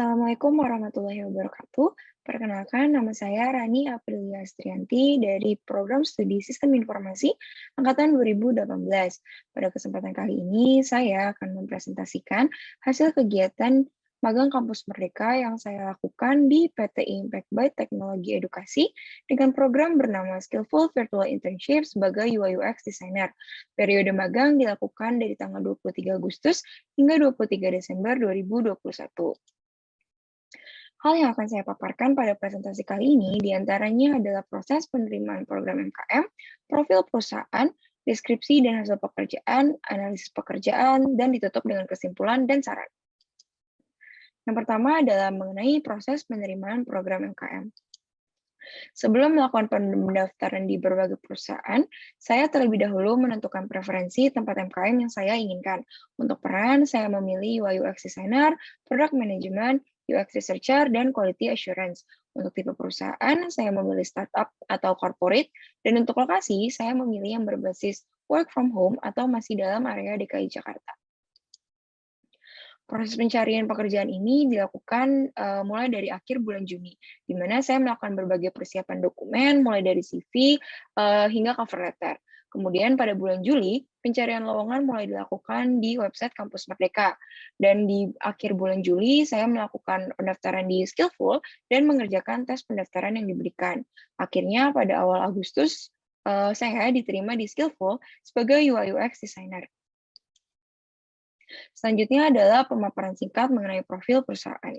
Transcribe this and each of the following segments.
Assalamualaikum warahmatullahi wabarakatuh. Perkenalkan, nama saya Rani Aprilia Astrianti dari Program Studi Sistem Informasi Angkatan 2018. Pada kesempatan kali ini, saya akan mempresentasikan hasil kegiatan magang Kampus Merdeka yang saya lakukan di PT Impact by Teknologi Edukasi dengan program bernama Skillful Virtual Internship sebagai UI/UX Designer. Periode magang dilakukan dari tanggal 23 Agustus hingga 23 Desember 2021. Hal yang akan saya paparkan pada presentasi kali ini diantaranya adalah proses penerimaan program MKM, profil perusahaan, deskripsi dan hasil pekerjaan, analisis pekerjaan, dan ditutup dengan kesimpulan dan saran. Yang pertama adalah mengenai proses penerimaan program MKM. Sebelum melakukan pendaftaran di berbagai perusahaan, saya terlebih dahulu menentukan preferensi tempat MKM yang saya inginkan. Untuk peran, saya memilih UI/UX Designer, Product Management, UX Researcher, dan Quality Assurance. Untuk tipe perusahaan, saya memilih startup atau corporate, dan untuk lokasi, saya memilih yang berbasis work from home atau masih dalam area DKI Jakarta. Proses pencarian pekerjaan ini dilakukan mulai dari akhir bulan Juni, di mana saya melakukan berbagai persiapan dokumen, mulai dari CV hingga cover letter. Kemudian pada bulan Juli, pencarian lowongan mulai dilakukan di website Kampus Merdeka. Dan di akhir bulan Juli, saya melakukan pendaftaran di Skillful dan mengerjakan tes pendaftaran yang diberikan. Akhirnya pada awal Agustus, saya diterima di Skillful sebagai UI/UX Designer. Selanjutnya adalah pemaparan singkat mengenai profil perusahaan.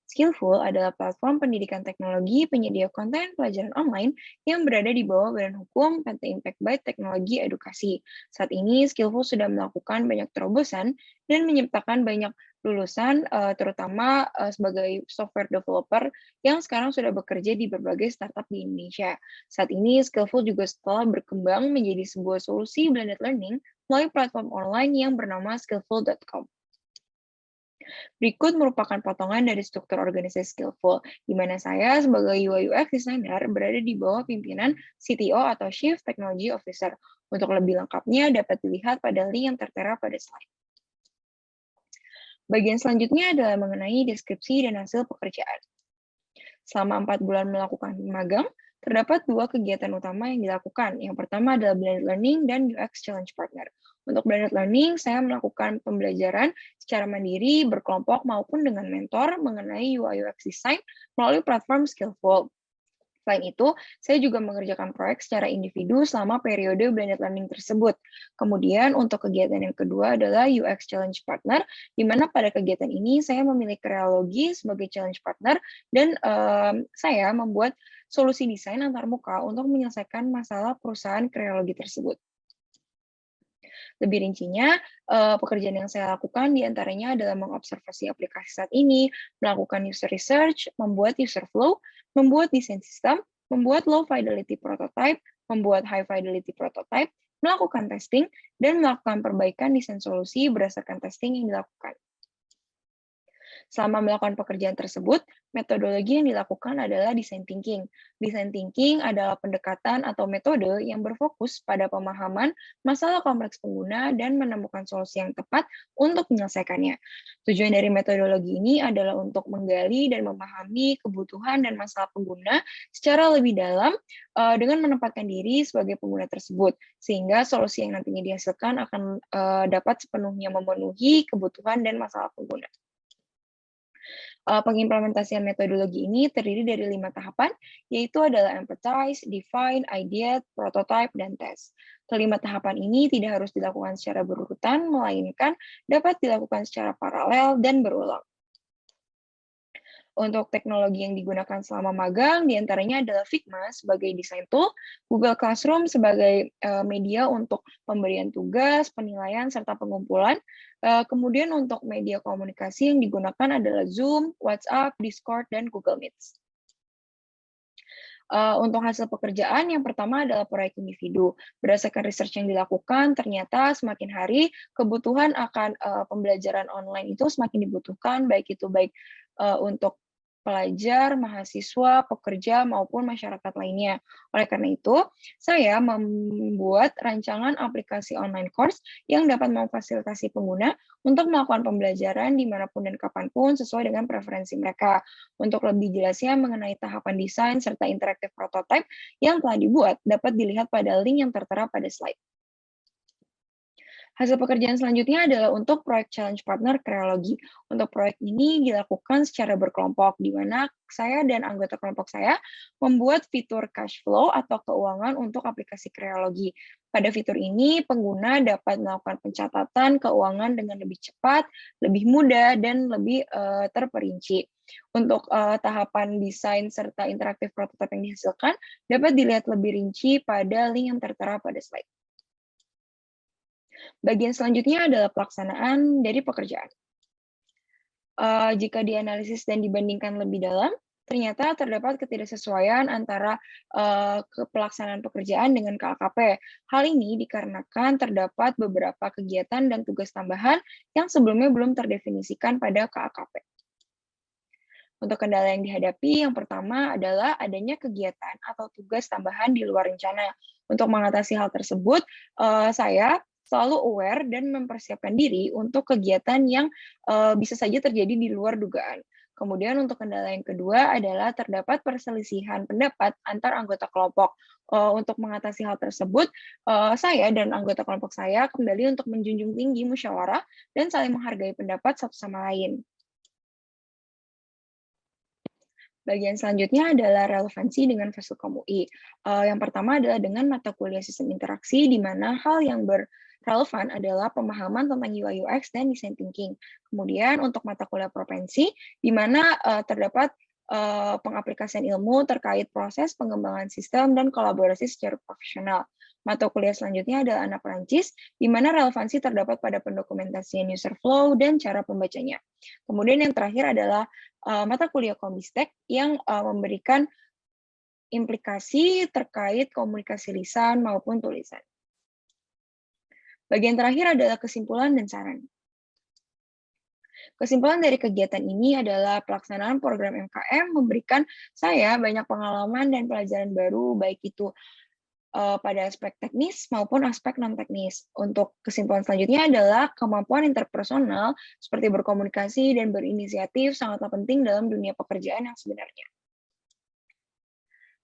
Skillful adalah platform pendidikan teknologi penyedia konten pelajaran online yang berada di bawah Badan Hukum PT Impact by Teknologi Edukasi. Saat ini, Skillful sudah melakukan banyak terobosan dan menciptakan banyak lulusan, terutama sebagai software developer yang sekarang sudah bekerja di berbagai startup di Indonesia. Saat ini, Skillful juga setelah berkembang menjadi sebuah solusi blended learning melalui platform online yang bernama skillful.com. Berikut merupakan potongan dari struktur organisasi Skillful, di mana saya sebagai UI/UX Designer berada di bawah pimpinan CTO atau Chief Technology Officer. Untuk lebih lengkapnya dapat dilihat pada link yang tertera pada slide. Bagian selanjutnya adalah mengenai deskripsi dan hasil pekerjaan. Selama 4 bulan melakukan magang, terdapat 2 kegiatan utama yang dilakukan. Yang pertama adalah blended learning dan UX Challenge Partner. Untuk blended learning, saya melakukan pembelajaran secara mandiri, berkelompok, maupun dengan mentor mengenai UI/UX design melalui platform Skillful. Selain itu, saya juga mengerjakan proyek secara individu selama periode blended learning tersebut. Kemudian untuk kegiatan yang kedua adalah UX Challenge Partner, di mana pada kegiatan ini saya memilih Crealogy sebagai challenge partner dan saya membuat solusi desain antarmuka untuk menyelesaikan masalah perusahaan Crealogy tersebut. Lebih rincinya, pekerjaan yang saya lakukan diantaranya adalah mengobservasi aplikasi saat ini, melakukan user research, membuat user flow, membuat desain sistem, membuat low fidelity prototype, membuat high fidelity prototype, melakukan testing, dan melakukan perbaikan desain solusi berdasarkan testing yang dilakukan. Selama melakukan pekerjaan tersebut, metodologi yang dilakukan adalah design thinking. Design thinking adalah pendekatan atau metode yang berfokus pada pemahaman masalah kompleks pengguna dan menemukan solusi yang tepat untuk menyelesaikannya. Tujuan dari metodologi ini adalah untuk menggali dan memahami kebutuhan dan masalah pengguna secara lebih dalam dengan menempatkan diri sebagai pengguna tersebut, sehingga solusi yang nantinya dihasilkan akan dapat sepenuhnya memenuhi kebutuhan dan masalah pengguna. Pengimplementasian metodologi ini terdiri dari 5 tahapan, yaitu adalah empathize, define, ideate, prototype, dan test. Kelima tahapan ini tidak harus dilakukan secara berurutan, melainkan dapat dilakukan secara paralel dan berulang. Untuk teknologi yang digunakan selama magang, diantaranya adalah Figma sebagai design tool, Google Classroom sebagai media untuk pemberian tugas, penilaian, serta pengumpulan. Kemudian untuk media komunikasi yang digunakan adalah Zoom, WhatsApp, Discord, dan Google Meet. Untuk hasil pekerjaan, yang pertama adalah proyek individu. Berdasarkan research yang dilakukan, ternyata semakin hari kebutuhan akan pembelajaran online itu semakin dibutuhkan, baik itu untuk pelajar, mahasiswa, pekerja, maupun masyarakat lainnya. Oleh karena itu, saya membuat rancangan aplikasi online course yang dapat memfasilitasi pengguna untuk melakukan pembelajaran dimanapun dan kapanpun sesuai dengan preferensi mereka. Untuk lebih jelasnya mengenai tahapan desain serta interaktif prototipe yang telah dibuat, dapat dilihat pada link yang tertera pada slide. Hasil pekerjaan selanjutnya adalah untuk proyek Challenge Partner Kreologi. Untuk proyek ini dilakukan secara berkelompok, di mana saya dan anggota kelompok saya membuat fitur cash flow atau keuangan untuk aplikasi Kreologi. Pada fitur ini, pengguna dapat melakukan pencatatan keuangan dengan lebih cepat, lebih mudah, dan lebih terperinci. Untuk tahapan desain serta interaktif prototipe yang dihasilkan, dapat dilihat lebih rinci pada link yang tertera pada slide. Bagian selanjutnya adalah pelaksanaan dari pekerjaan. Jika dianalisis dan dibandingkan lebih dalam, ternyata terdapat ketidaksesuaian antara pelaksanaan pekerjaan dengan KAKP. Hal ini dikarenakan terdapat beberapa kegiatan dan tugas tambahan yang sebelumnya belum terdefinisikan pada KAKP. Untuk kendala yang dihadapi, yang pertama adalah adanya kegiatan atau tugas tambahan di luar rencana. Untuk mengatasi hal tersebut, saya selalu aware dan mempersiapkan diri untuk kegiatan yang bisa saja terjadi di luar dugaan. Kemudian untuk kendala yang kedua adalah terdapat perselisihan pendapat antar anggota kelompok. Untuk mengatasi hal tersebut, saya dan anggota kelompok saya kembali untuk menjunjung tinggi musyawarah dan saling menghargai pendapat satu sama lain. Bagian selanjutnya adalah relevansi dengan Fasilkom UI. Yang pertama adalah dengan mata kuliah sistem interaksi, di mana hal yang berrelevan adalah pemahaman tentang UI UX dan design thinking. Kemudian untuk mata kuliah propensi, di mana terdapat pengaplikasian ilmu terkait proses pengembangan sistem dan kolaborasi secara profesional. Mata kuliah selanjutnya adalah anak Perancis, di mana relevansi terdapat pada pendokumentasian user flow dan cara pembacanya. Kemudian yang terakhir adalah mata kuliah Kombistek yang memberikan implikasi terkait komunikasi lisan maupun tulisan. Bagian terakhir adalah kesimpulan dan saran. Kesimpulan dari kegiatan ini adalah pelaksanaan program MKM memberikan saya banyak pengalaman dan pelajaran baru, baik itu pada aspek teknis maupun aspek non-teknis. Untuk kesimpulan selanjutnya adalah kemampuan interpersonal seperti berkomunikasi dan berinisiatif sangatlah penting dalam dunia pekerjaan yang sebenarnya.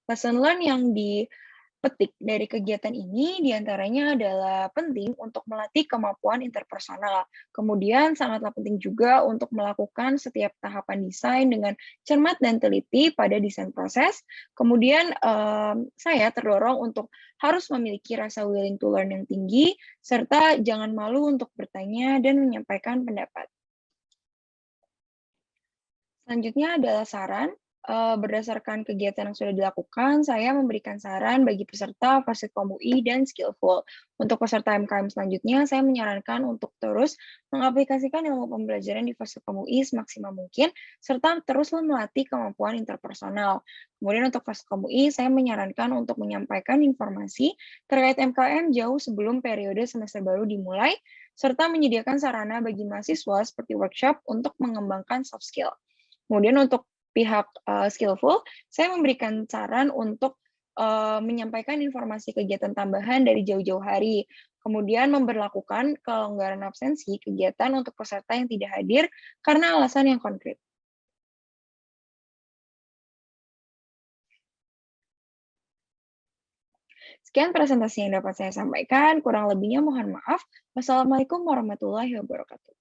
Lesson learn yang dipetik dari kegiatan ini diantaranya adalah penting untuk melatih kemampuan interpersonal. Kemudian sangatlah penting juga untuk melakukan setiap tahapan desain dengan cermat dan teliti pada desain proses. Kemudian saya terdorong untuk harus memiliki rasa willing to learn yang tinggi, serta jangan malu untuk bertanya dan menyampaikan pendapat. Selanjutnya adalah saran. Berdasarkan kegiatan yang sudah dilakukan, saya memberikan saran bagi peserta Fasilkom UI dan Skillful. Untuk peserta MKM selanjutnya, saya menyarankan untuk terus mengaplikasikan ilmu pembelajaran di Fasilkom UI semaksimal mungkin, serta terus melatih kemampuan interpersonal. Kemudian untuk Fasilkom UI, saya menyarankan untuk menyampaikan informasi terkait MKM jauh sebelum periode semester baru dimulai, serta menyediakan sarana bagi mahasiswa seperti workshop untuk mengembangkan soft skill. Kemudian untuk pihak Skillful, saya memberikan saran untuk menyampaikan informasi kegiatan tambahan dari jauh-jauh hari, kemudian memberlakukan kelonggaran absensi kegiatan untuk peserta yang tidak hadir karena alasan yang konkret. Sekian presentasi yang dapat saya sampaikan, kurang lebihnya mohon maaf. Wassalamualaikum warahmatullahi wabarakatuh.